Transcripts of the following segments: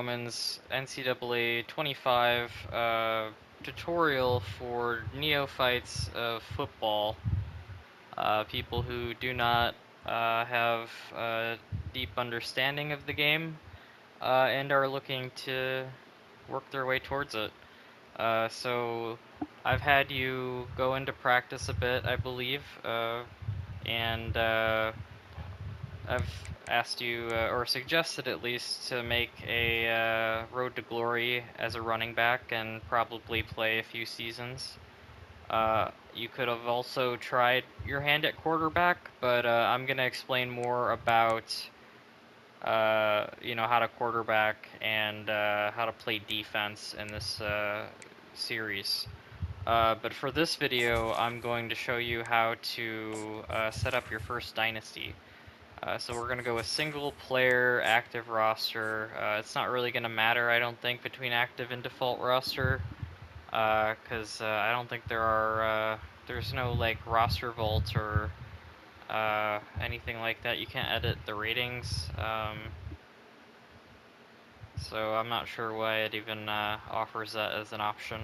Roman's NCAA 25 tutorial for neophytes of football, people who do not have a deep understanding of the game and are looking to work their way towards it. So I've had you go into practice a bit, I believe, and I've asked you, or suggested at least, to make a road to glory as a running back and probably play a few seasons. You could have also tried your hand at quarterback, but I'm going to explain more about how to quarterback and how to play defense in this series. But for this video, I'm going to show you how to set up your first dynasty. So we're going to go with single player active roster. It's not really going to matter, I don't think, between active and default roster, because I don't think there's no like roster vault or anything like that. You can't edit the ratings. So I'm not sure why it even offers that as an option.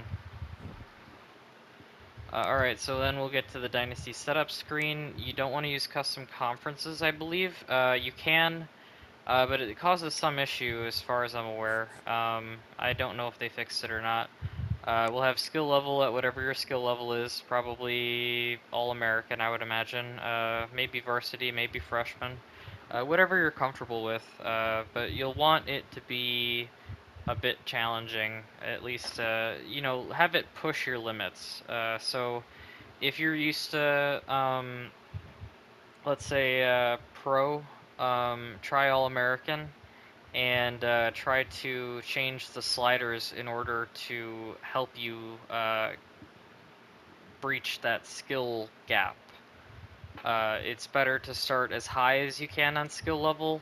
Alright, so then we'll get to the Dynasty setup screen. You don't want to use custom conferences, I believe. You can, but it causes some issue as far as I'm aware. I don't know if they fixed it or not. We'll have skill level at whatever your skill level is, probably All-American, I would imagine. Maybe varsity, maybe freshman. Whatever you're comfortable with, but you'll want it to be a bit challenging, at least, have it push your limits. So if you're used to, let's say, pro, try All-American, and try to change the sliders in order to help you breach that skill gap. It's better to start as high as you can on skill level,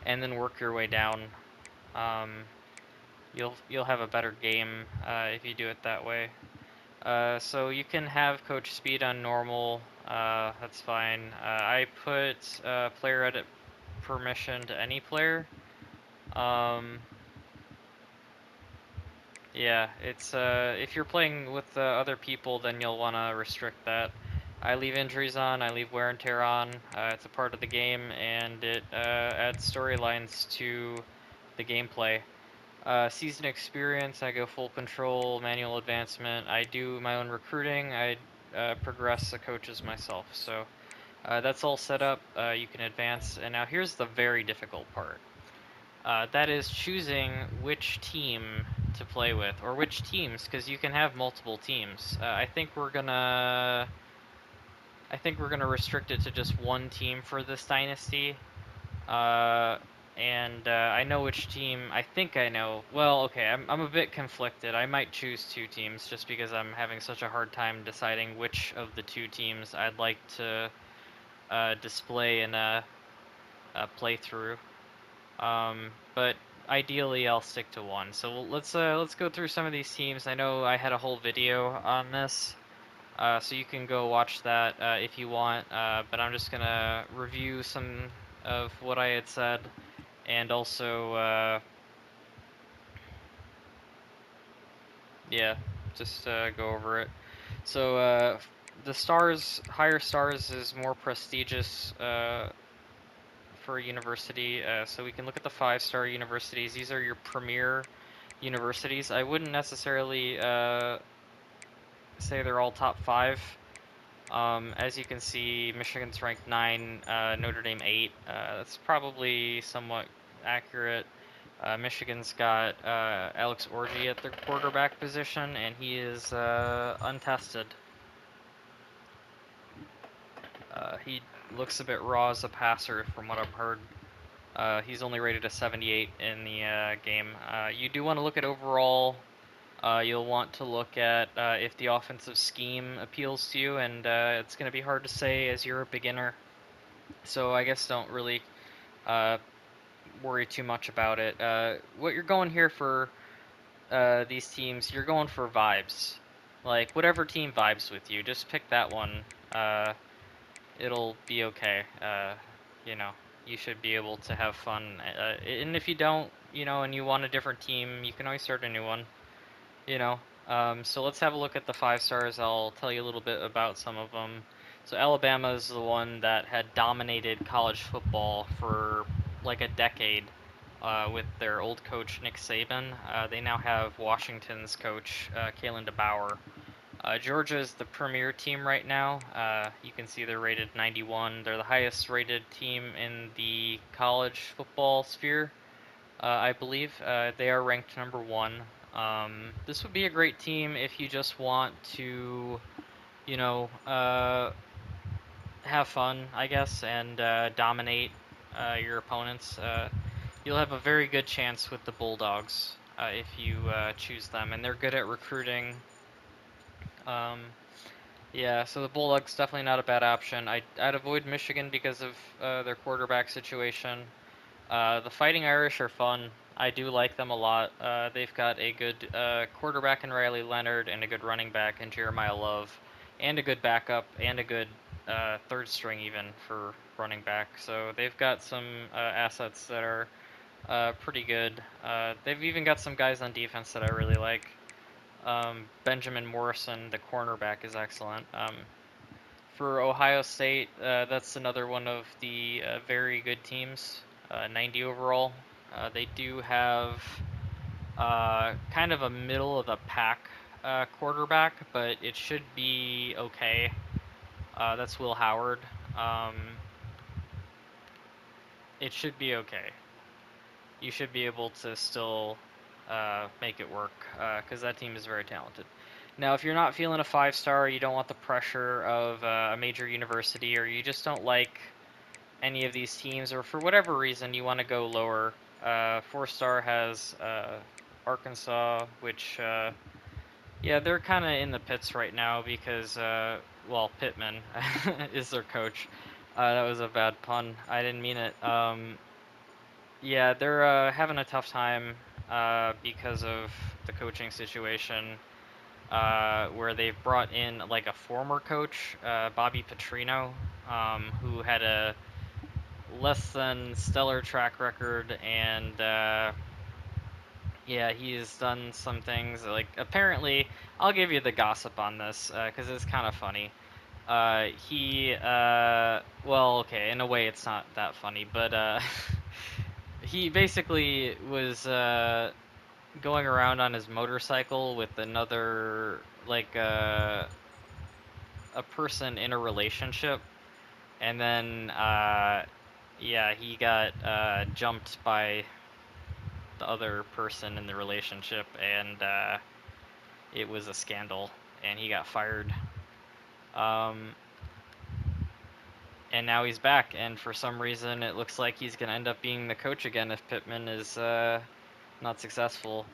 and then work your way down. You'll have a better game if you do it that way. So you can have coach speed on normal. That's fine. I put player edit permission to any player. Yeah, it's if you're playing with other people, then you'll want to restrict that. I leave injuries on, I leave wear and tear on. It's a part of the game, and it adds storylines to the gameplay. Season experience, I go full control, manual advancement. I do my own recruiting. I progress the coaches myself. So that's all set up. You can advance. And now here's the very difficult part. That is choosing which team to play with, or which teams, because you can have multiple teams. I think we're gonna restrict it to just one team for this dynasty. I know which team. I think I know. Well, okay, I'm a bit conflicted. I might choose two teams just because I'm having such a hard time deciding which of the two teams I'd like to display in a playthrough. But ideally, I'll stick to one. So let's go through some of these teams. I know I had a whole video on this, so you can go watch that if you want. But I'm just gonna review some of what I had said, and also, yeah, just go over it. So the stars, higher stars, is more prestigious for a university. So we can look at the 5-star universities. These are your premier universities. I wouldn't necessarily say they're all top 5. As you can see, Michigan's ranked 9, Notre Dame 8. That's probably somewhat accurate. Michigan's got Alex Orji at their quarterback position, and he is untested. He looks a bit raw as a passer from what I've heard. He's only rated a 78 in the game. You do want to look at overall. You'll want to look at if the offensive scheme appeals to you, and it's going to be hard to say as you're a beginner. So I guess don't really worry too much about it. What you're going here for these teams, you're going for vibes. Like, whatever team vibes with you, just pick that one. It'll be okay. You know, you should be able to have fun. And if you don't, and you want a different team, you can always start a new one. You know. So let's have a look at the 5 stars. I'll tell you a little bit about some of them. So Alabama is the one that had dominated college football for like a decade with their old coach Nick Saban. They now have Washington's coach Kalen DeBoer. Georgia is the premier team right now. You can see they're rated 91. They're the highest rated team in the college football sphere. I believe. They are ranked number 1. This would be a great team if you just want to, you know, uh, have fun, I guess, and dominate your opponents. You'll have a very good chance with the Bulldogs if you choose them, and they're good at recruiting. Um, yeah, so the Bulldogs definitely not a bad option. I'd avoid Michigan because of their quarterback situation. The Fighting Irish are fun. I do like them a lot. They've got a good quarterback in Riley Leonard and a good running back in Jeremiah Love, and a good backup and a good third string even for running back. So they've got some assets that are pretty good. They've even got some guys on defense that I really like. Benjamin Morrison, the cornerback, is excellent. For Ohio State, that's another one of the very good teams, 90 overall. They do have kind of a middle of the pack quarterback, but it should be okay. That's Will Howard. Um, it should be okay. You should be able to still make it work because that team is very talented. Now, if you're not feeling a 5 star, you don't want the pressure of a major university, or you just don't like any of these teams, or for whatever reason you want to go lower, 4 star has Arkansas, which, yeah, they're kind of in the pits right now because, well, Pittman is their coach. That was a bad pun. I didn't mean it. Yeah, they're having a tough time because of the coaching situation, where they've brought in like a former coach, Bobby Petrino, who had a less than stellar track record, and yeah, he's done some things like apparently. I'll give you the gossip on this because it's kind of funny. Well, okay, in a way it's not that funny, but he basically was going around on his motorcycle with another, like, a person in a relationship, and then yeah, he got jumped by the other person in the relationship, and it was a scandal, and he got fired. Um, and now he's back, and for some reason, it looks like he's gonna end up being the coach again if Pittman is not successful.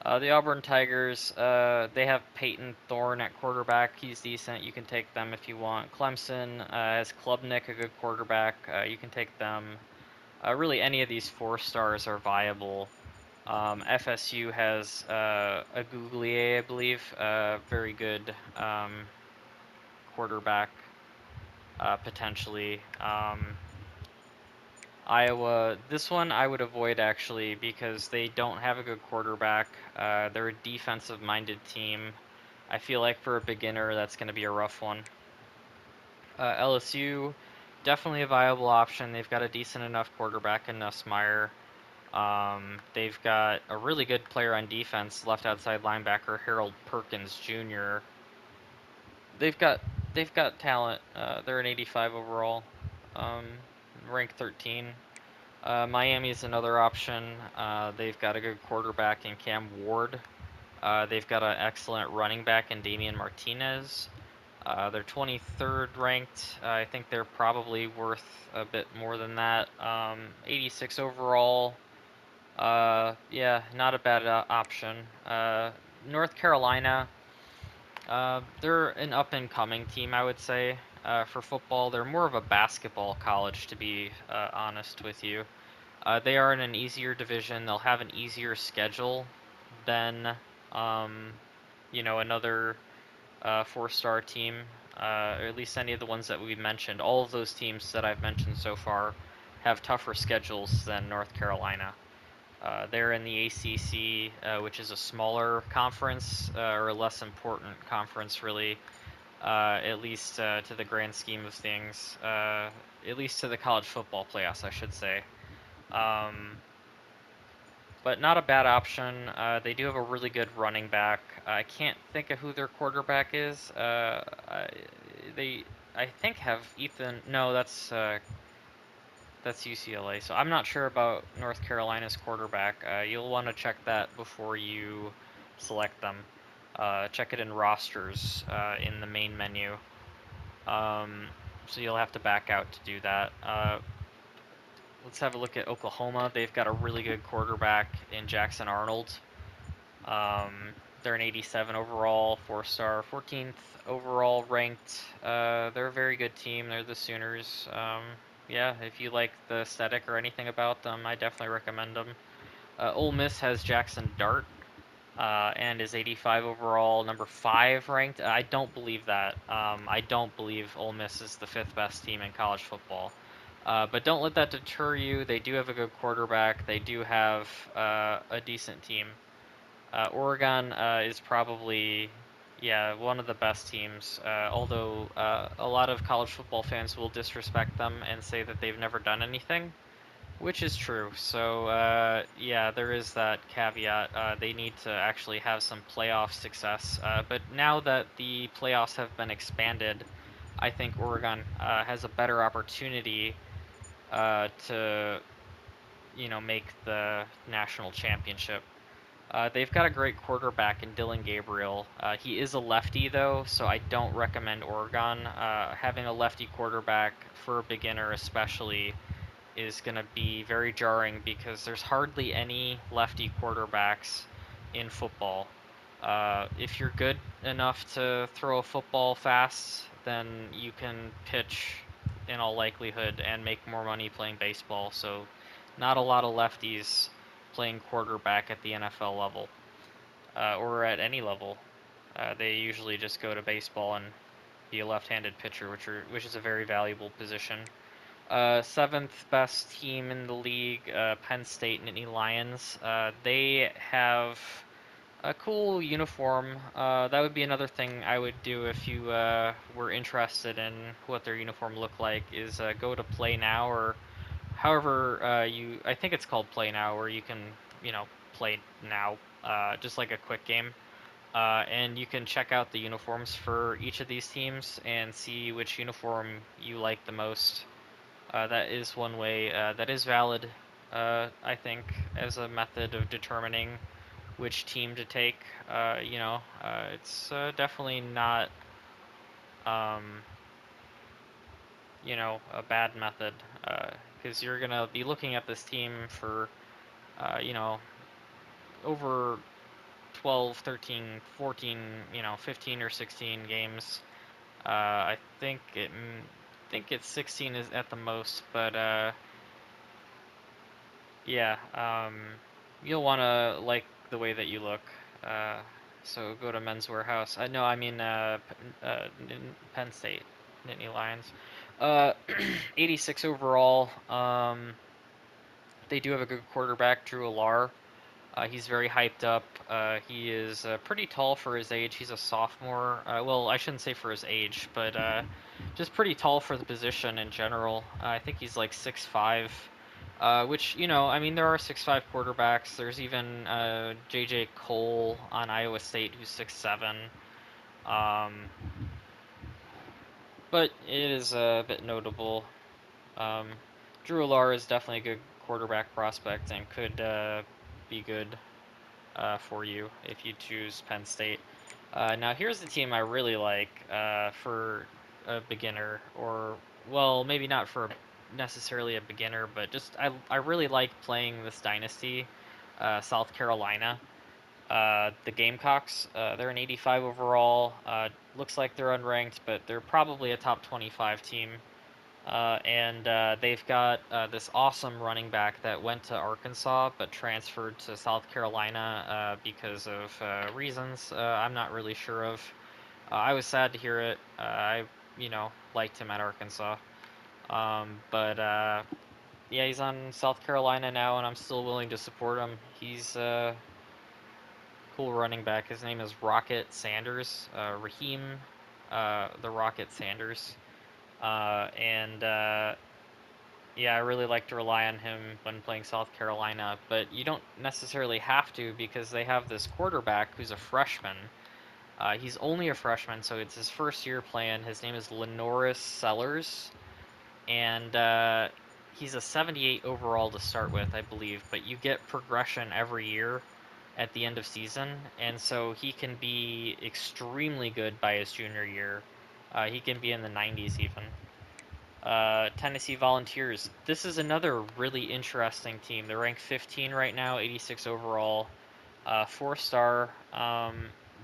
The Auburn Tigers, they have Peyton Thorne at quarterback. He's decent. You can take them if you want. Clemson has Klubnik, a good quarterback. You can take them. Really, any of these 4 stars are viable. FSU has a Gouglier, I believe, very good quarterback, potentially. Iowa, this one I would avoid actually because they don't have a good quarterback. They're a defensive-minded team. I feel like for a beginner, that's going to be a rough one. LSU, definitely a viable option. They've got a decent enough quarterback in Nussmeier. They've got a really good player on defense, left outside linebacker Harold Perkins Jr. They've got they've got talent. They're an 85 overall, um, ranked 13. Miami is another option. They've got a good quarterback in Cam Ward. They've got an excellent running back in Damian Martinez. They're 23rd ranked. I think they're probably worth a bit more than that. 86 overall. Yeah, not a bad option. North Carolina, they're an up-and-coming team, I would say. For football, they're more of a basketball college, to be honest with you. They are in an easier division. They'll have an easier schedule than, um, another 4 star team, or at least any of the ones that we've mentioned. All of those teams that I've mentioned so far have tougher schedules than North Carolina. They're in the ACC, which is a smaller conference, or a less important conference, really, at least to the grand scheme of things, at least to the college football playoffs, I should say. Um, but not a bad option. They do have a really good running back. I can't think of who their quarterback is. They, I think, have Ethan. No, that's UCLA. So I'm not sure about North Carolina's quarterback. You'll want to check that before you select them. Check it in rosters in the main menu. So you'll have to back out to do that. Let's have a look at Oklahoma. They've got a really good quarterback in Jackson Arnold. They're an 87 overall, 4-star, 14th overall ranked. They're a very good team. They're the Sooners. Yeah, if you like the aesthetic or anything about them, I definitely recommend them. Ole Miss has Jackson Dart, and is 85 overall, number 5 ranked. I don't believe that. I don't believe Ole Miss is the 5th best team in college football. But don't let that deter you. They do have a good quarterback. They do have a decent team. Oregon is probably, yeah, one of the best teams. Although a lot of college football fans will disrespect them and say that they've never done anything, which is true. So yeah, there is that caveat. They need to actually have some playoff success. But now that the playoffs have been expanded, I think Oregon has a better opportunity to, make the national championship. They've got a great quarterback in Dylan Gabriel. He is a lefty, though, so I don't recommend Oregon. Having a lefty quarterback for a beginner, especially, is going to be very jarring because there's hardly any lefty quarterbacks in football. If you're good enough to throw a football fast, then you can pitch in all likelihood and make more money playing baseball. So, not a lot of lefties playing quarterback at the NFL level, or at any level. They usually just go to baseball and be a left-handed pitcher, which is a very valuable position. 7th best team in the league, Penn State Nittany Lions. They have a cool uniform. That would be another thing I would do if you were interested in what their uniform looked like. Is go to Play Now, or however I think it's called Play Now, where you can play now, just like a quick game. And you can check out the uniforms for each of these teams and see which uniform you like the most. That is one way that is valid, I think, as a method of determining which team to take. It's definitely not, um, a bad method, because you're gonna be looking at this team for, uh, you know, over 12, 13, 14, 15 or 16 games. I think it's 16 is at the most, but yeah, you'll want to like the way that you look. Uh, so go to Men's Warehouse. No, I mean Penn State, Nittany Lions. Uh, 86 overall. They do have a good quarterback, Drew Alar. He's very hyped up. He is pretty tall for his age. He's a sophomore. Well, I shouldn't say for his age, but just pretty tall for the position in general. I think he's like 6'5", which, I mean, there are 6'5" quarterbacks. There's even J.J. Cole on Iowa State who's 6'7". Um, but it is a bit notable. Um, Drew Alar is definitely a good quarterback prospect and could be good for you if you choose Penn State. Now, here's the team I really like for a beginner, or, well, maybe not for necessarily a beginner, but just I really like playing this Dynasty, South Carolina. The Gamecocks, they're an 85 overall. Looks like they're unranked, but they're probably a top 25 team. And they've got this awesome running back that went to Arkansas but transferred to South Carolina because of reasons I'm not really sure of. I was sad to hear it. I liked him at Arkansas. But Yeah, he's on South Carolina now, and I'm still willing to support him. He's a cool running back. His name is Rocket Sanders, Raheem, the Rocket Sanders. And yeah, I really like to rely on him when playing South Carolina, but you don't necessarily have to because they have this quarterback who's a freshman. He's only a freshman, so it's his first year playing. His name is Lenoris Sellers, and he's a 78 overall to start with, I believe, but you get progression every year at the end of season, and so he can be extremely good by his junior year. He can be in the 90s even. Tennessee Volunteers. This is another really interesting team. They're ranked 15 right now, 86 overall, 4-star.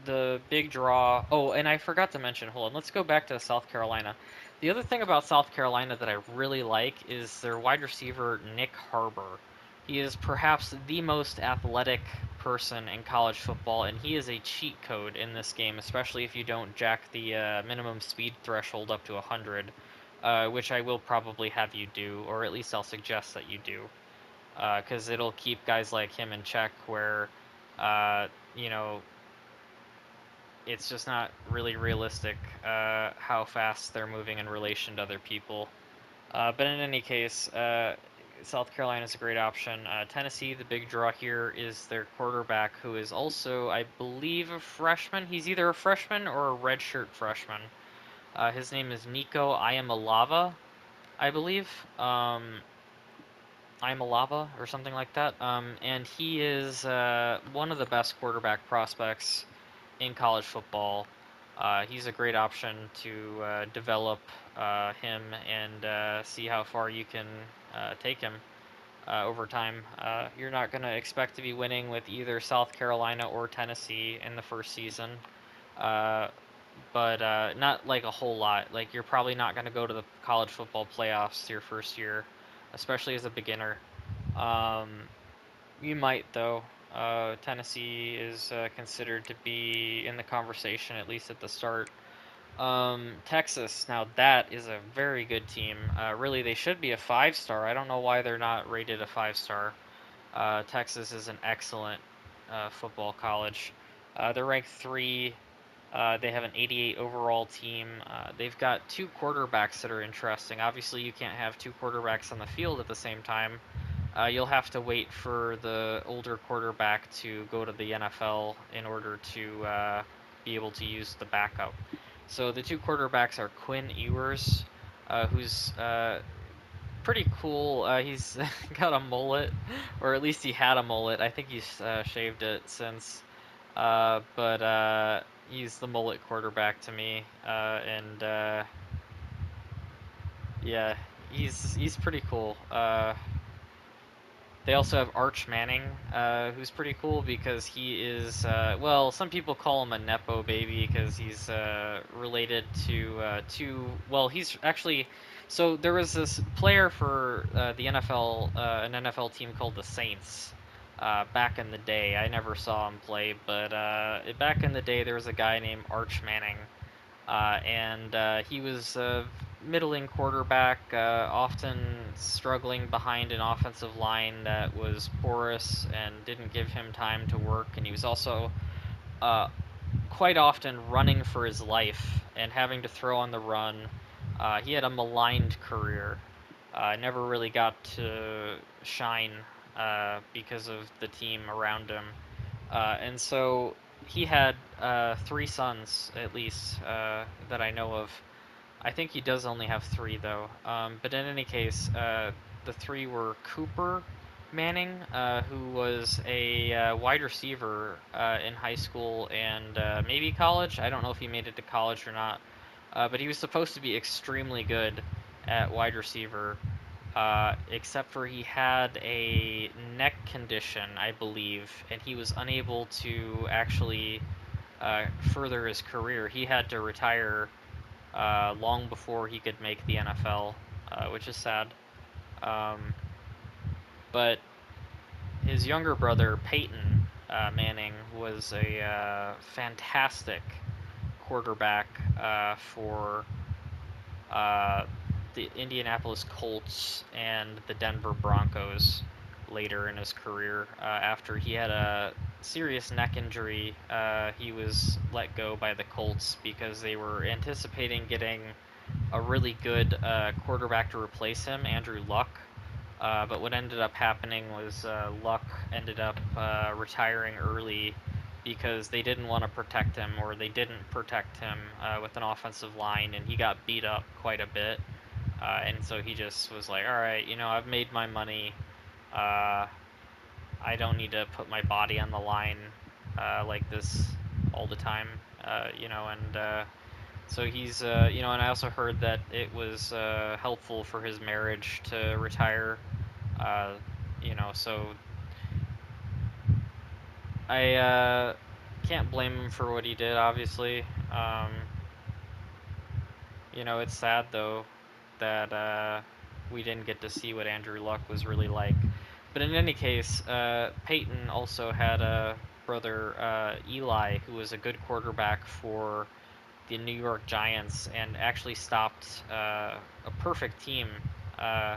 The big draw. Oh, and I forgot to mention. Hold on. Let's go back to South Carolina. The other thing about South Carolina that I really like is their wide receiver Nick Harbor. He is perhaps the most athletic person in college football, and he is a cheat code in this game, especially if you don't jack the minimum speed threshold up to 100, which I will probably have you do, or at least I'll suggest that you do, because it'll keep guys like him in check where, uh, you know, it's just not really realistic how fast they're moving in relation to other people. But in any case, South Carolina is a great option. Tennessee, the big draw here is their quarterback, who is also, I believe, a freshman. He's either a freshman or a redshirt freshman. His name is Nico Iamalava, I believe. Iamalava or something like that. And he is one of the best quarterback prospects in college football. He's a great option to develop him and see how far you can take him over time. You're not going to expect to be winning with either South Carolina or Tennessee in the first season, uh, but not like a whole lot. Like, you're probably not going to go to the college football playoffs your first year, especially as a beginner. Um, you might, though. Tennessee is considered to be in the conversation, at least at the start. Texas, now that is a very good team. Really, they should be a 5-star. I don't know why they're not rated a 5-star. Texas is an excellent football college. They're ranked 3. They have an 88 overall team. They've got 2 quarterbacks that are interesting. Obviously, you can't have 2 quarterbacks on the field at the same time. You'll have to wait for the older quarterback to go to the NFL in order to be able to use the backup. So the 2 quarterbacks are Quinn Ewers, who's pretty cool. He's got a mullet, or at least he had a mullet. I think he's shaved it since. But he's the mullet quarterback to me, and yeah, he's pretty cool. They also have Arch Manning, who's pretty cool because he is, well, some people call him a Nepo baby because he's related well, he's actually, so there was this player for the NFL, an NFL team called the Saints, back in the day. I never saw him play, but back in the day there was a guy named Arch Manning, and he was a middling quarterback, often struggling behind an offensive line that was porous and didn't give him time to work. And he was also uh, quite often running for his life and having to throw on the run. He had a maligned career. Never really got to shine because of the team around him. And so he had 3 sons, at least, that I know of. I think he does only have 3, though. But in any case, the 3 were Cooper Manning, who was a wide receiver in high school and maybe college. I don't know if he made it to college or not. But he was supposed to be extremely good at wide receiver, except for he had a neck condition, I believe, and he was unable to actually further his career. He had to retire long before he could make the NFL, which is sad. Um, but his younger brother, Peyton Manning, was a fantastic quarterback for the Indianapolis Colts and the Denver Broncos later in his career. After he had a serious neck injury, he was let go by the Colts because they were anticipating getting a really good quarterback to replace him, Andrew Luck. But what ended up happening was Luck ended up retiring early because they didn't want to protect him, or they didn't protect him with an offensive line, and he got beat up quite a bit. And so he just was like, all right, I've made my money. Uh, I don't need to put my body on the line like this all the time, and so he's, and I also heard that it was helpful for his marriage to retire, so I can't blame him for what he did, obviously. It's sad though that we didn't get to see what Andrew Luck was really like. But in any case, Peyton also had a brother, Eli, who was a good quarterback for the New York Giants and actually stopped a perfect team, uh,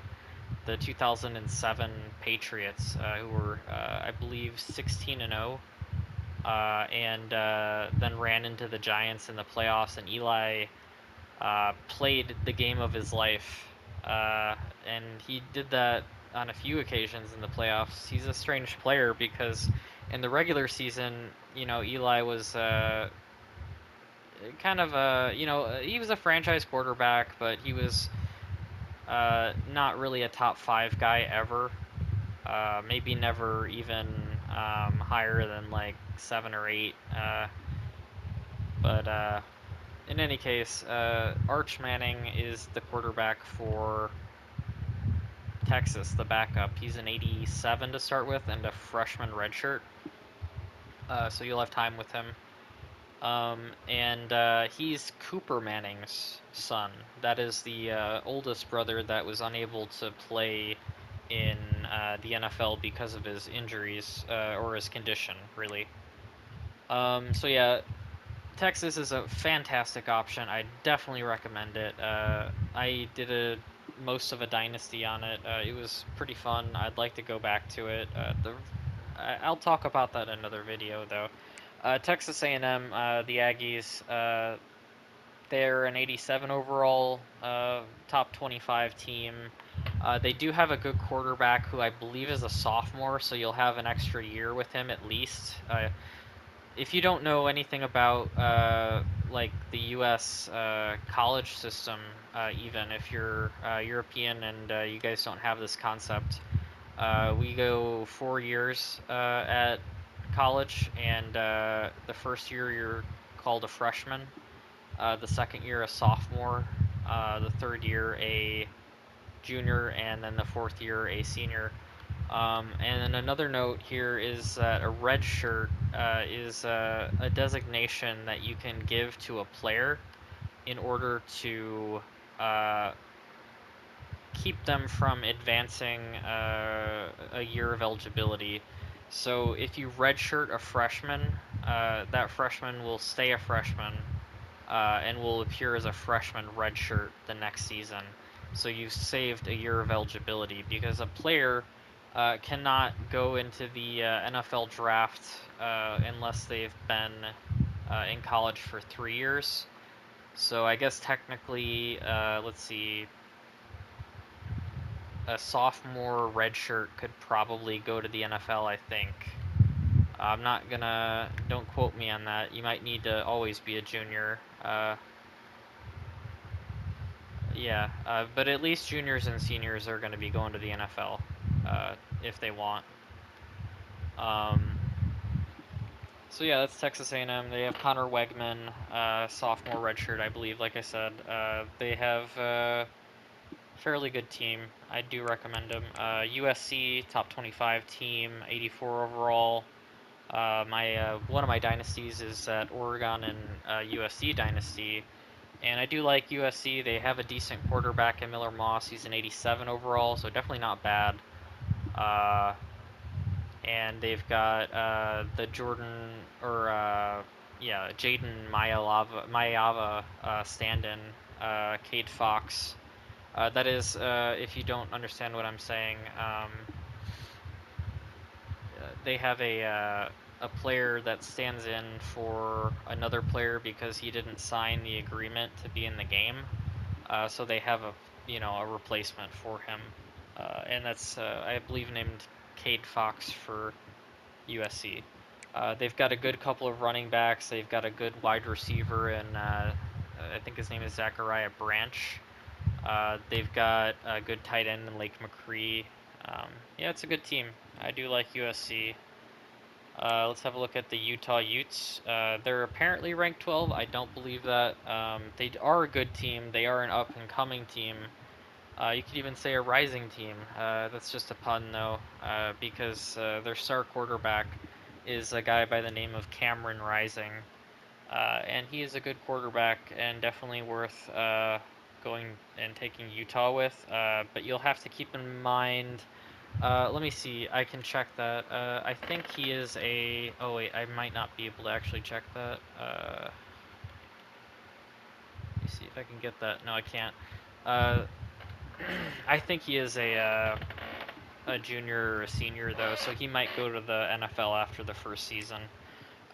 the 2007 Patriots, who were, I believe, 16-0, and then ran into the Giants in the playoffs. And Eli played the game of his life, and he did that on a few occasions in the playoffs. He's a strange player because in the regular season, Eli was kind of he was a franchise quarterback, but he was not really a top 5 guy ever. Maybe never even higher than like 7 or 8. But in any case, Arch Manning is the quarterback for Texas, the backup. He's an 87 to start with and a freshman redshirt, so you'll have time with him. And he's Cooper Manning's son. That is the oldest brother that was unable to play in the NFL because of his injuries, or his condition, really. So yeah, Texas is a fantastic option. I definitely recommend it. I did most of a Dynasty on it. It was pretty fun. I'd like to go back to it. I'll talk about that in another video, though. Texas A&M, the Aggies, they're an 87 overall, top 25 team. They do have a good quarterback who I believe is a sophomore, so you'll have an extra year with him at least. If you don't know anything about like the U.S. College system, even if you're European and you guys don't have this concept, we go 4 years at college, and the first year you're called a freshman, the second year a sophomore, the third year a junior, and then the fourth year a senior. And then another note here is that a red shirt is a designation that you can give to a player in order to keep them from advancing a year of eligibility. So if you redshirt a freshman, that freshman will stay a freshman and will appear as a freshman redshirt the next season. So you've saved a year of eligibility, because a player cannot go into the NFL draft unless they've been in college for 3 years. So I guess technically, let's see, a sophomore redshirt could probably go to the NFL, I think. I'm not gonna, don't quote me on that. You might need to always be a junior. Yeah, but at least juniors and seniors are going to be going to the NFL if they want. So yeah, that's Texas A&M. They have Connor Wegman, sophomore redshirt, I believe. Like I said, they have a fairly good team. I do recommend them. USC, top 25 team, 84 overall. One of my dynasties is at Oregon and USC dynasty. And I do like USC. They have a decent quarterback in Miller Moss. He's an 87 overall, so definitely not bad. And they've got the Jaden Mayava stand-in, Cade Fox. That is, if you don't understand what I'm saying, they have a player that stands in for another player because he didn't sign the agreement to be in the game. So they have a replacement for him, and that's I believe named Cade Fox for USC. They've got a good couple of running backs. They've got a good wide receiver, and I think his name is Zachariah Branch. They've got a good tight end in Lake McCree. Yeah, it's a good team. I do like USC. Let's have a look at the Utah Utes. They're apparently ranked 12. I don't believe that. They are a good team. They are an up-and-coming team. You could even say a rising team. That's just a pun, though, because their star quarterback is a guy by the name of Cameron Rising. And he is a good quarterback and definitely worth going and taking Utah with. But you'll have to keep in mind. Let me see. I can check that. I think he is a. Oh wait, I might not be able to actually check that. Let me see if I can get that. No, I can't. Uh, I think he is a junior or a senior though, so he might go to the NFL after the first season.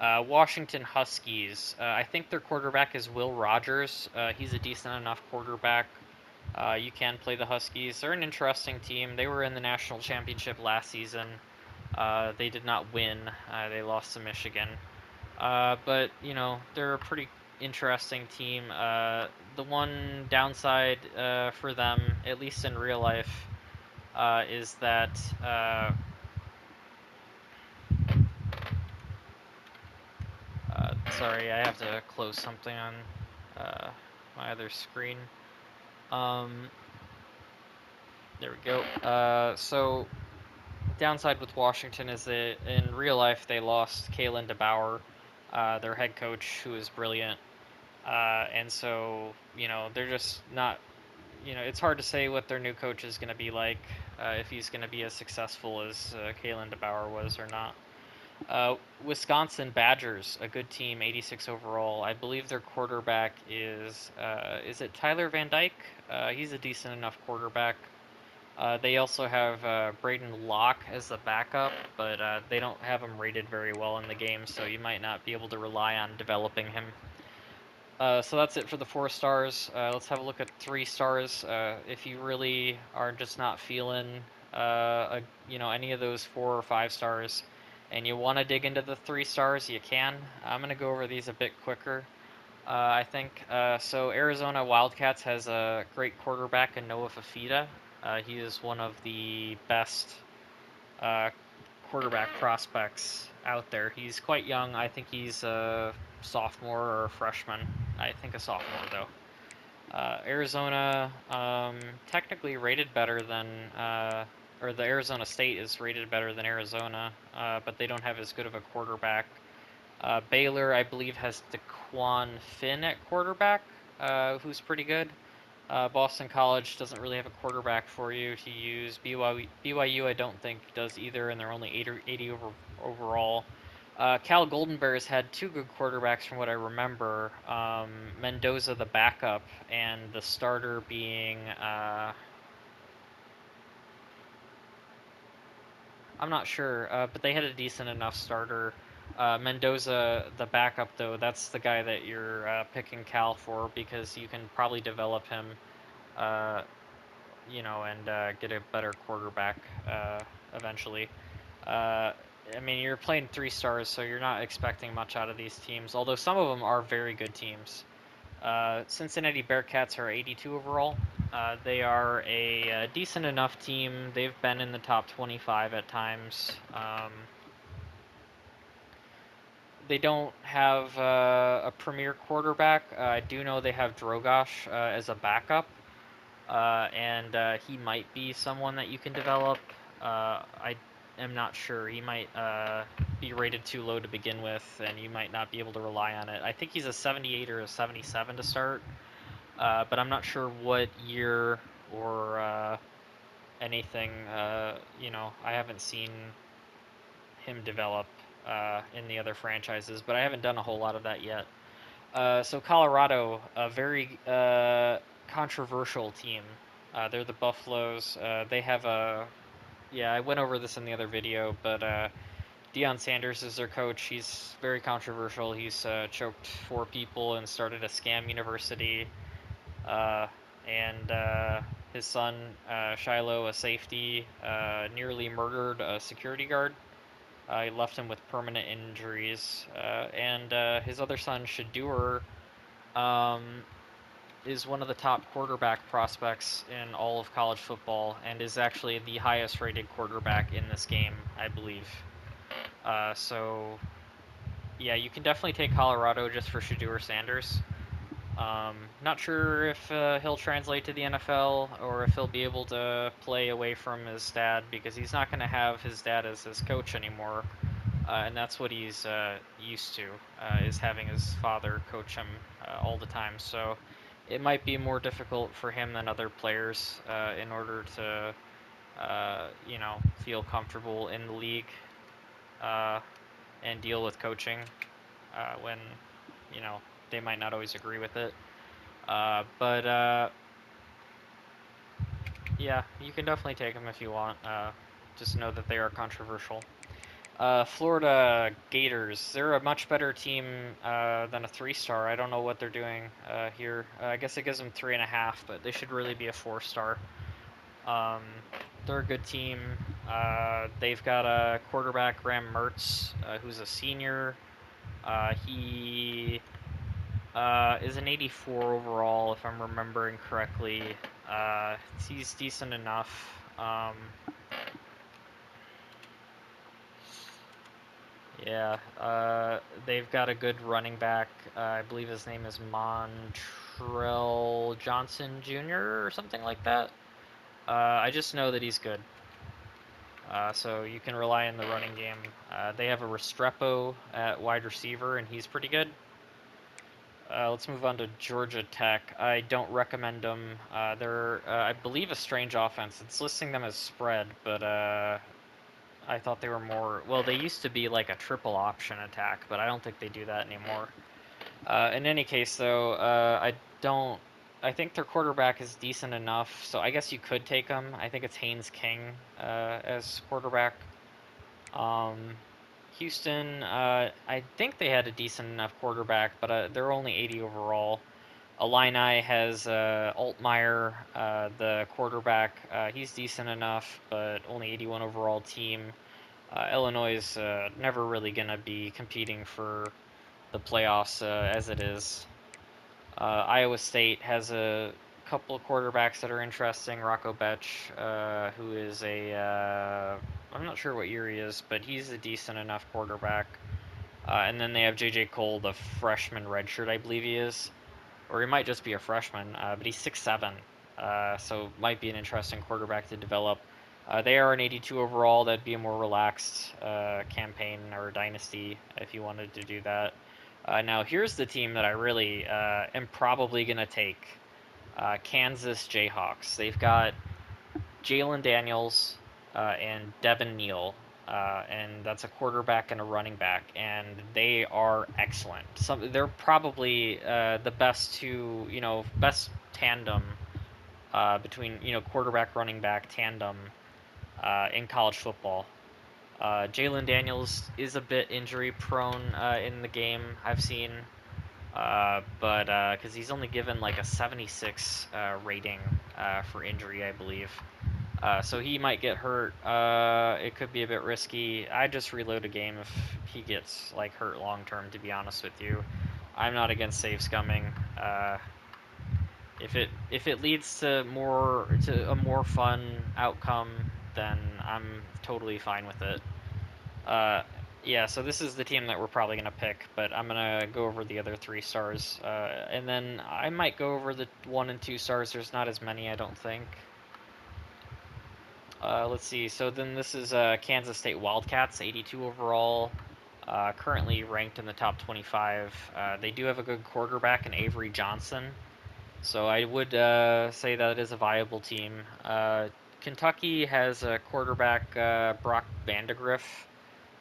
Washington Huskies. I think their quarterback is Will Rogers. He's a decent enough quarterback. You can play the Huskies. They're an interesting team. They were in the national championship last season. They did not win. They lost to Michigan. But they're a pretty interesting team. The one downside for them, at least in real life, is that sorry, I have to close something on my other screen. There we go. So downside with Washington is that in real life they lost Kalen DeBauer, their head coach, who is brilliant. And so they're just not. It's hard to say what their new coach is going to be like, if he's going to be as successful as Kalen DeBauer was or not. Wisconsin Badgers, a good team, 86 overall. I believe their quarterback is it Tyler Van Dyke? He's a decent enough quarterback. They also have Braden Locke as the backup, but they don't have him rated very well in the game, so you might not be able to rely on developing him. So that's it for the 4 stars. Let's have a look at 3 stars. If you really are just not feeling, any of those 4 or 5 stars, and you want to dig into the 3 stars, you can. I'm gonna go over these a bit quicker. I think so. Arizona Wildcats has a great quarterback in Noah Fafita. He is one of the best uh, quarterback prospects out there. He's quite young. I think he's a sophomore or a freshman. I think a sophomore though. Arizona, technically rated better than, or the Arizona State is rated better than Arizona, but they don't have as good of a quarterback. Baylor, I believe, has DeQuan Finn at quarterback, who's pretty good. Boston College doesn't really have a quarterback for you to use. BYU I don't think does either, and they're only 80 overall. Cal Golden Bears had 2 good quarterbacks from what I remember. Mendoza, the backup, and the starter being... I'm not sure, but they had a decent enough starter. Mendoza, the backup, though, that's the guy that you're picking Cal for because you can probably develop him, uh, and get a better quarterback eventually. I mean, you're playing 3 stars, so you're not expecting much out of these teams, although some of them are very good teams. Cincinnati Bearcats are 82 overall. They are a decent enough team. They've been in the top 25 at times. They don't have a premier quarterback. I do know they have Drogosh as a backup, and he might be someone that you can develop. I am not sure. He might be rated too low to begin with, and you might not be able to rely on it. I think he's a 78 or a 77 to start, but I'm not sure what year or anything. I haven't seen him develop in the other franchises, but I haven't done a whole lot of that yet. So Colorado, a very controversial team. They're the Buffaloes. They have a yeah. I went over this in the other video, but Deion Sanders is their coach. He's very controversial. He's choked 4 people and started a scam university. Uh, and his son Shiloh, a safety, nearly murdered a security guard. He left him with permanent injuries. And his other son, Shadur, um, is one of the top quarterback prospects in all of college football and is actually the highest rated quarterback in this game, I believe. So, yeah, you can definitely take Colorado just for Shadur Sanders. Not sure if he'll translate to the NFL or if he'll be able to play away from his dad because he's not going to have his dad as his coach anymore. And that's what he's used to, is having his father coach him all the time. So it might be more difficult for him than other players in order to, feel comfortable in the league uh, and deal with coaching when, you know, they might not always agree with it. But yeah, you can definitely take them if you want. Just know that they are controversial. Florida Gators. They're a much better team than a 3-star. I don't know what they're doing here. I guess it gives them 3.5, but they should really be a 4-star. Um, they're a good team. They've got a quarterback, Graham Mertz, who's a senior. He is an 84 overall, if I'm remembering correctly. He's decent enough. Yeah, they've got a good running back. I believe his name is Montrell Johnson Jr. or something like that. I just know that he's good. So you can rely on the running game. They have a Restrepo at wide receiver, and he's pretty good. Let's move on to Georgia Tech. I don't recommend them. They're, I believe, a strange offense. It's listing them as spread, but I thought they were more. Well, they used to be like a triple option attack, but I don't think they do that anymore. In any case, though, I don't. I think their quarterback is decent enough, so I guess you could take them. I think it's Haynes King as quarterback. Um, Houston, I think they had a decent enough quarterback, but they're only 80 overall. Illini has Altmaier, the quarterback. He's decent enough, but only 81 overall team. Illinois is never really going to be competing for the playoffs as it is. Iowa State has a couple of quarterbacks that are interesting. Rocco Betch, who is I'm not sure what year he is, but he's a decent enough quarterback. And then they have J.J. Cole, the freshman redshirt, I believe he is. Or he might just be a freshman, but he's 6'7", so might be an interesting quarterback to develop. They are an 82 overall. That'd be a more relaxed campaign or dynasty if you wanted to do that. Now, here's the team that I really am probably going to take. Kansas Jayhawks. They've got Jalen Daniels and Devin Neal, and that's a quarterback and a running back, and they are excellent. They're probably the best tandem between quarterback running back tandem in college football. Jalen Daniels is a bit injury prone in the game I've seen, but because he's only given like a 76 rating for injury, I believe. So he might get hurt. It could be a bit risky. I just reload a game if he gets like hurt long term. To be honest with you, I'm not against save scumming. If it leads to a more fun outcome, then I'm totally fine with it. Uh, yeah, so this is the team that we're probably gonna pick, but I'm gonna go over the other 3 stars, and then I might go over the 1 and 2 stars. There's not as many, I don't think. Let's see. So then this is Kansas State Wildcats, 82 overall, currently ranked in the top 25. They do have a good quarterback in Avery Johnson, so I would say that it is a viable team. Kentucky has a quarterback, Brock Vandegrift,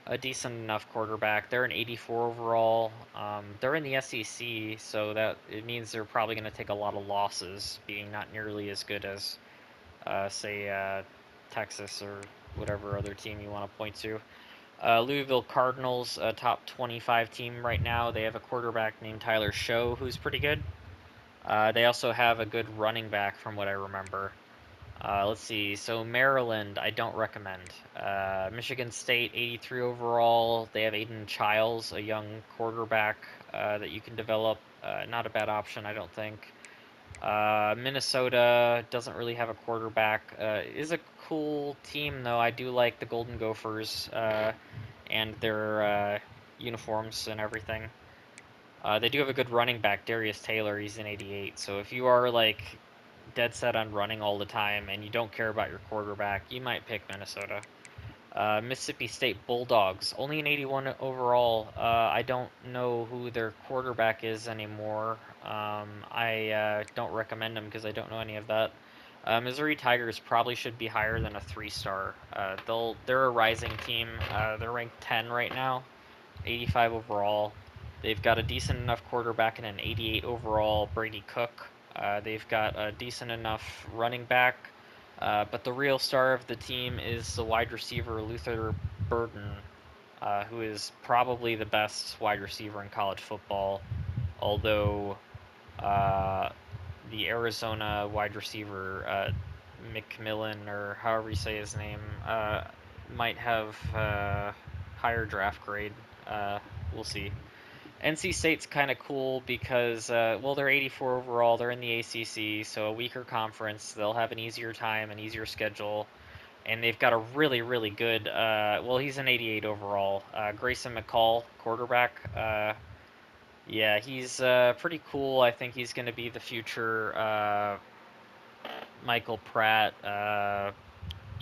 a decent enough quarterback. They're an 84 overall. They're in the SEC, so that it means they're probably going to take a lot of losses, being not nearly as good as say Texas or whatever other team you want to point to. Louisville Cardinals, a top 25 team right now. They have a quarterback named Tyler Show who's pretty good. They also have a good running back from what I remember. Let's see. So Maryland, I don't recommend. Michigan State, 83 overall. They have Aiden Childs, a young quarterback that you can develop. Not a bad option, I don't think. Minnesota doesn't really have a quarterback. Is a cool team though. I do like the Golden Gophers and their uniforms and everything. They do have a good running back, Darius Taylor. He's an 88. So if you are like dead set on running all the time and you don't care about your quarterback, you might pick Minnesota. Mississippi State Bulldogs, only an 81 overall. I don't know who their quarterback is anymore. I don't recommend them because I don't know any of that. Missouri Tigers probably should be higher than a 3-star. They're a rising team. They're ranked 10 right now, 85 overall. They've got a decent enough quarterback and an 88 overall, Brady Cook. They've got a decent enough running back, but the real star of the team is the wide receiver Luther Burden, who is probably the best wide receiver in college football, although the Arizona wide receiver McMillan, or however you say his name, might have higher draft grade. We'll see. NC State's kind of cool because, well, they're 84 overall. They're in the ACC, so a weaker conference. They'll have an easier time, an easier schedule, and they've got a really, really good. Well, he's an 88 overall. Grayson McCall, quarterback. Yeah, he's pretty cool. I think he's going to be the future Michael Pratt.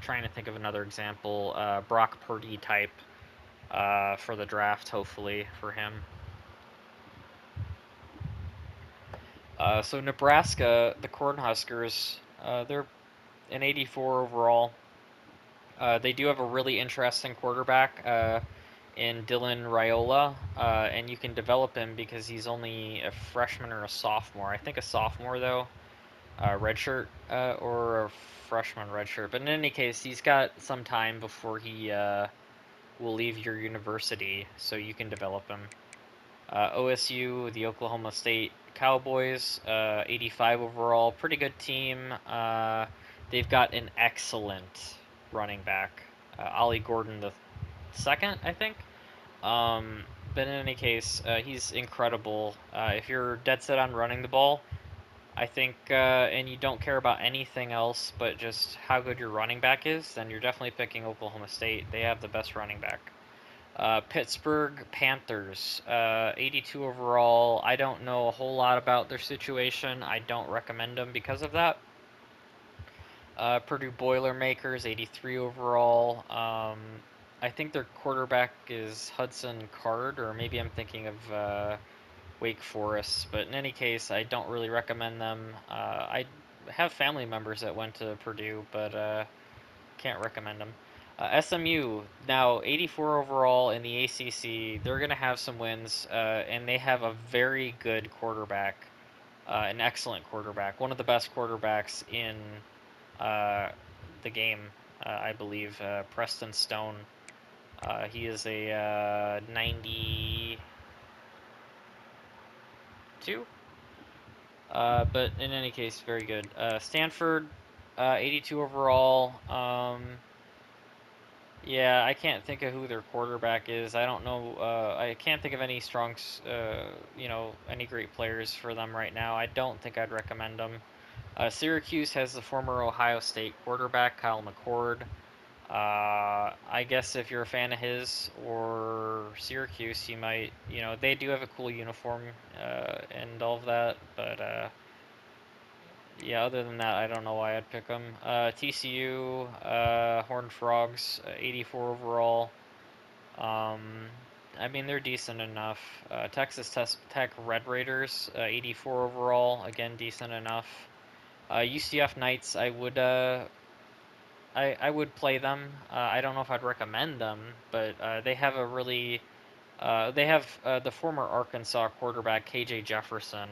Trying to think of another example. Brock Purdy type for the draft, hopefully, for him. So Nebraska, the Cornhuskers, they're an 84 overall. They do have a really interesting quarterback in Dylan Raiola, and you can develop him because he's only a freshman or a sophomore. I think a sophomore though, redshirt or a freshman redshirt. But in any case, he's got some time before he will leave your university, so you can develop him. OSU, the Oklahoma State Cowboys, 85 overall, pretty good team. They've got an excellent running back, Ollie Gordon the second, I think. But in any case, he's incredible. If you're dead set on running the ball, I think, and you don't care about anything else but just how good your running back is, then you're definitely picking Oklahoma State. They have the best running back. Pittsburgh Panthers, 82 overall. I don't know a whole lot about their situation. I don't recommend them because of that. Purdue Boilermakers, 83 overall. I think their quarterback is Hudson Card, or maybe I'm thinking of Wake Forest. But in any case, I don't really recommend them. I have family members that went to Purdue, but can't recommend them. SMU, now 84 overall in the ACC. They're going to have some wins, and they have a very good quarterback, an excellent quarterback, one of the best quarterbacks in the game, I believe, Preston Stone. He is a 92, but in any case, very good. Stanford, 82 overall. Yeah, I can't think of who their quarterback is. I don't know. I can't think of any strong, any great players for them right now. I don't think I'd recommend them. Syracuse has the former Ohio State quarterback, Kyle McCord. I guess if you're a fan of his or Syracuse, you might, they do have a cool uniform and all of that, but yeah, other than that, I don't know why I'd pick them. TCU, Horned Frogs, 84 overall. I mean, they're decent enough. Texas Tech Red Raiders, 84 overall. Again, decent enough. UCF Knights, I would play them. I don't know if I'd recommend them, but they have a really... they have the former Arkansas quarterback, KJ Jefferson,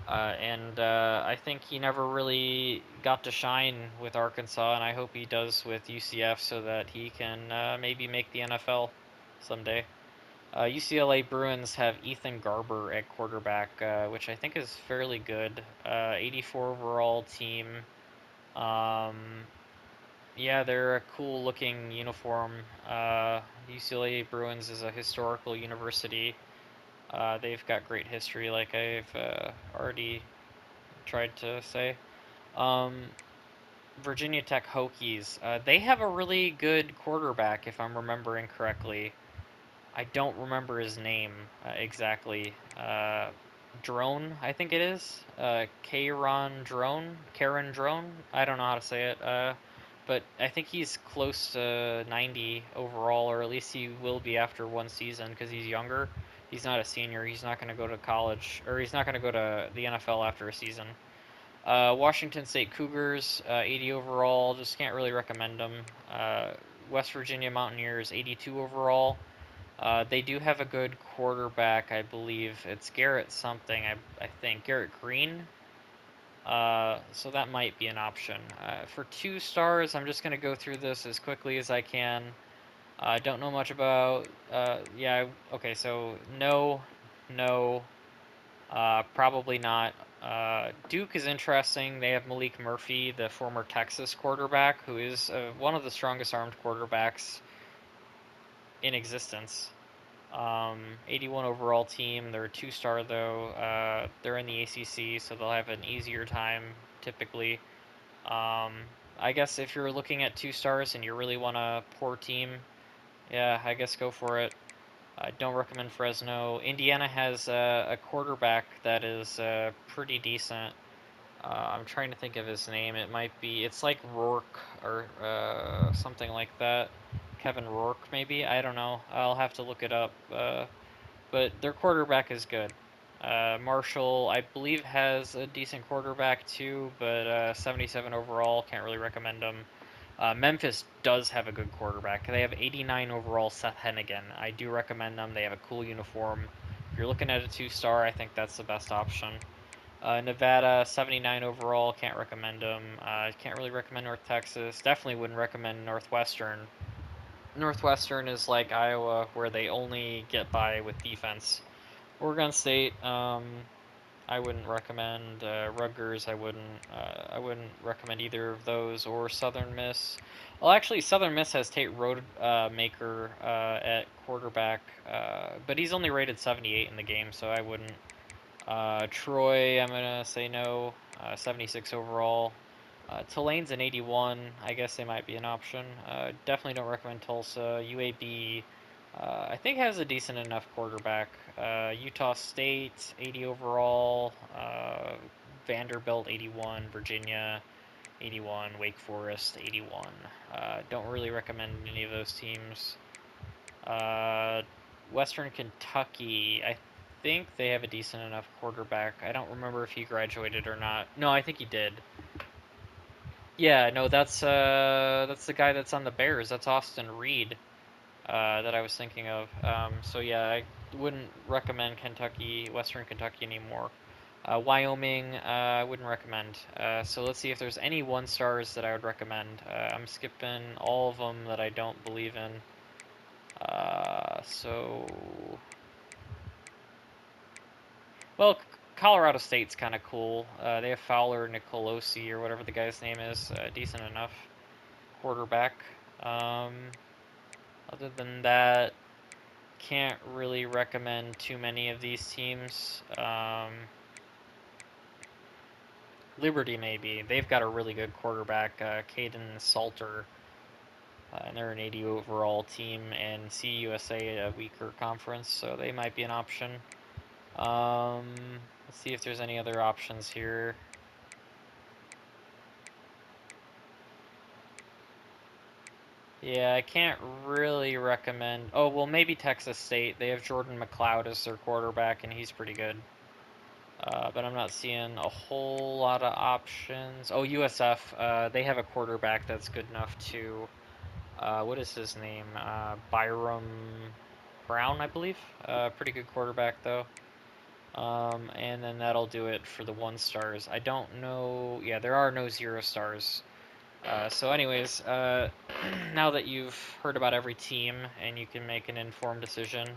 I think he never really got to shine with Arkansas, and I hope he does with UCF so that he can maybe make the NFL someday. UCLA Bruins have Ethan Garber at quarterback, which I think is fairly good. 84 overall team. Um, yeah, they're a cool looking uniform. UCLA Bruins is a historical university. They've got great history, like I've already tried to say. Um, Virginia Tech Hokies. They have a really good quarterback, if I'm remembering correctly. I don't remember his name exactly. Drone, I think it is. Karen Drone. I don't know how to say it. But I think he's close to 90 overall, or at least he will be after one season because he's younger. He's not a senior. He's not going to go to college, or he's not going to go to the NFL after a season. Washington State Cougars, 80 overall. Just can't really recommend them. West Virginia Mountaineers, 82 overall. They do have a good quarterback, I believe. It's Garrett something, I think. Garrett Green. So that might be an option. For 2 stars, I'm just going to go through this as quickly as I can. I don't know much about. Yeah, okay, so no, no, probably not. Duke is interesting. They have Malik Murphy, the former Texas quarterback, who is one of the strongest armed quarterbacks in existence. 81 overall team. They're a 2-star though. They're in the ACC, so they'll have an easier time typically. Um, I guess if you're looking at 2 stars and you really want a poor team, yeah, I guess go for it. I don't recommend Fresno. Indiana has a quarterback that is pretty decent. I'm trying to think of his name. It's like Rourke or something like that. Kevin Rourke, maybe? I don't know. I'll have to look it up. But their quarterback is good. Marshall, I believe, has a decent quarterback too, but 77 overall, can't really recommend them. Memphis does have a good quarterback. They have 89 overall, Seth Hennigan. I do recommend them. They have a cool uniform. If you're looking at a 2-star, I think that's the best option. Nevada, 79 overall, can't recommend them. Can't really recommend North Texas. Definitely wouldn't recommend Northwestern. Northwestern is like Iowa, where they only get by with defense. Oregon State, I wouldn't recommend. Rutgers, I wouldn't recommend either of those. Or Southern Miss. Well, actually, Southern Miss has Tate Rodemaker at quarterback, but he's only rated 78 in the game, so I wouldn't. Troy, I'm gonna say no. 76 overall. Tulane's an 81. I guess they might be an option. Definitely don't recommend Tulsa. UAB, I think has a decent enough quarterback. Utah State, 80 overall. Vanderbilt, 81. Virginia, 81. Wake Forest, 81. Don't really recommend any of those teams. Western Kentucky, I think they have a decent enough quarterback. I don't remember if he graduated or not. No, I think he did. Yeah, no, that's the guy that's on the Bears. That's Austin Reed, that I was thinking of. So yeah, I wouldn't recommend Western Kentucky anymore. Wyoming, I wouldn't recommend. So let's see if there's any 1-stars that I would recommend. I'm skipping all of them that I don't believe in. So, well, Colorado State's kind of cool. They have Fowler Nicolosi or whatever the guy's name is, decent enough quarterback. Um, Other than that, can't really recommend too many of these teams. Liberty maybe. They've got a really good quarterback, Caden Salter, and they're an 80 overall team, and CUSA a weaker conference, so they might be an option. Let's see if there's any other options here. Yeah, I can't really recommend. Oh, well, maybe Texas State. They have Jordan McLeod as their quarterback, and he's pretty good. But I'm not seeing a whole lot of options. Oh, USF. They have a quarterback that's good enough to. What is his name? Byram Brown, I believe. Pretty good quarterback, though. And then that'll do it for the 1 stars. I don't know. Yeah, there are no 0 stars. So anyways, now that you've heard about every team and you can make an informed decision,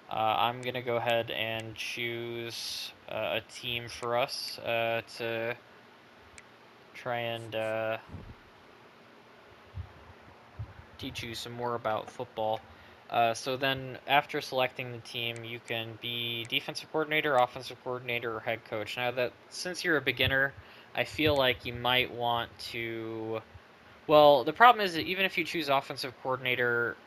I'm going to go ahead and choose a team for us to try and teach you some more about football. So then, after selecting the team, you can be defensive coordinator, offensive coordinator, or head coach. Now, that since you're a beginner, I feel like you might want to. Well, the problem is that even if you choose offensive coordinator,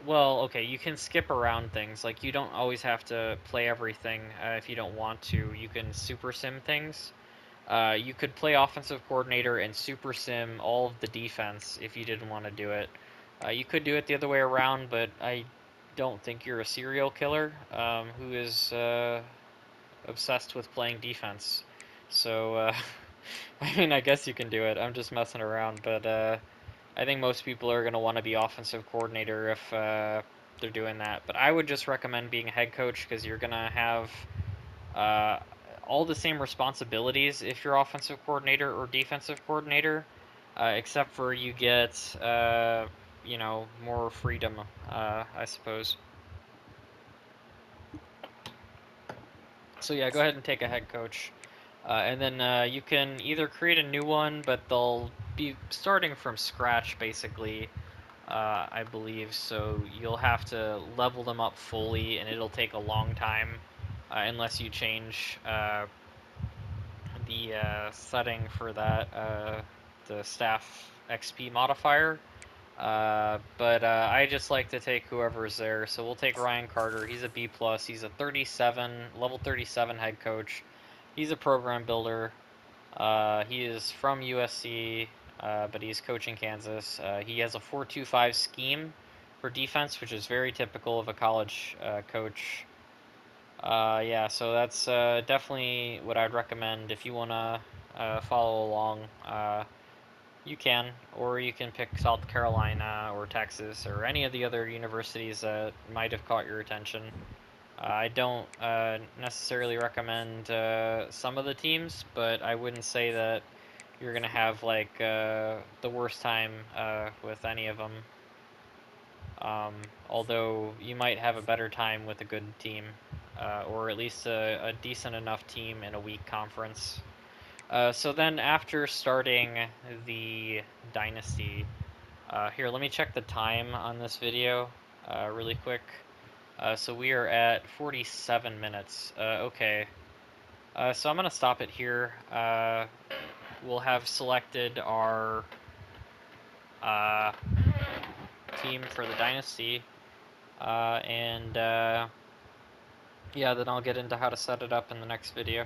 well, okay, you can skip around things. Like, you don't always have to play everything if you don't want to. You can super sim things. You could play offensive coordinator and super sim all of the defense if you didn't want to do it. You could do it the other way around, but I don't think you're a serial killer who is obsessed with playing defense. So, I mean, I guess you can do it. I'm just messing around, but I think most people are going to want to be offensive coordinator if they're doing that. But I would just recommend being a head coach because you're going to have uh, all the same responsibilities if you're offensive coordinator or defensive coordinator, except for you get, more freedom, I suppose. So yeah, go ahead and take a head coach. And then you can either create a new one, but they'll be starting from scratch basically, I believe. So you'll have to level them up fully, and it'll take a long time unless you change the setting for that, the staff XP modifier. But I just like to take whoever's there. So we'll take Ryan Carter. He's a B plus. He's a 37 level 37 head coach. He's a program builder. He is from USC, but he's coaching Kansas. He has a 4-2-5 scheme for defense, which is very typical of a college coach. Yeah, so that's definitely what I'd recommend if you want to follow along. You can, or you can pick South Carolina or Texas or any of the other universities that might have caught your attention. I don't necessarily recommend some of the teams, but I wouldn't say that you're gonna have like the worst time with any of them. Although you might have a better time with a good team, or at least a decent enough team in a weak conference. So then after starting the Dynasty, here, let me check the time on this video really quick. So we are at 47 minutes. Okay. So I'm going to stop it here. We'll have selected our uh, team for the Dynasty. And yeah, then I'll get into how to set it up in the next video.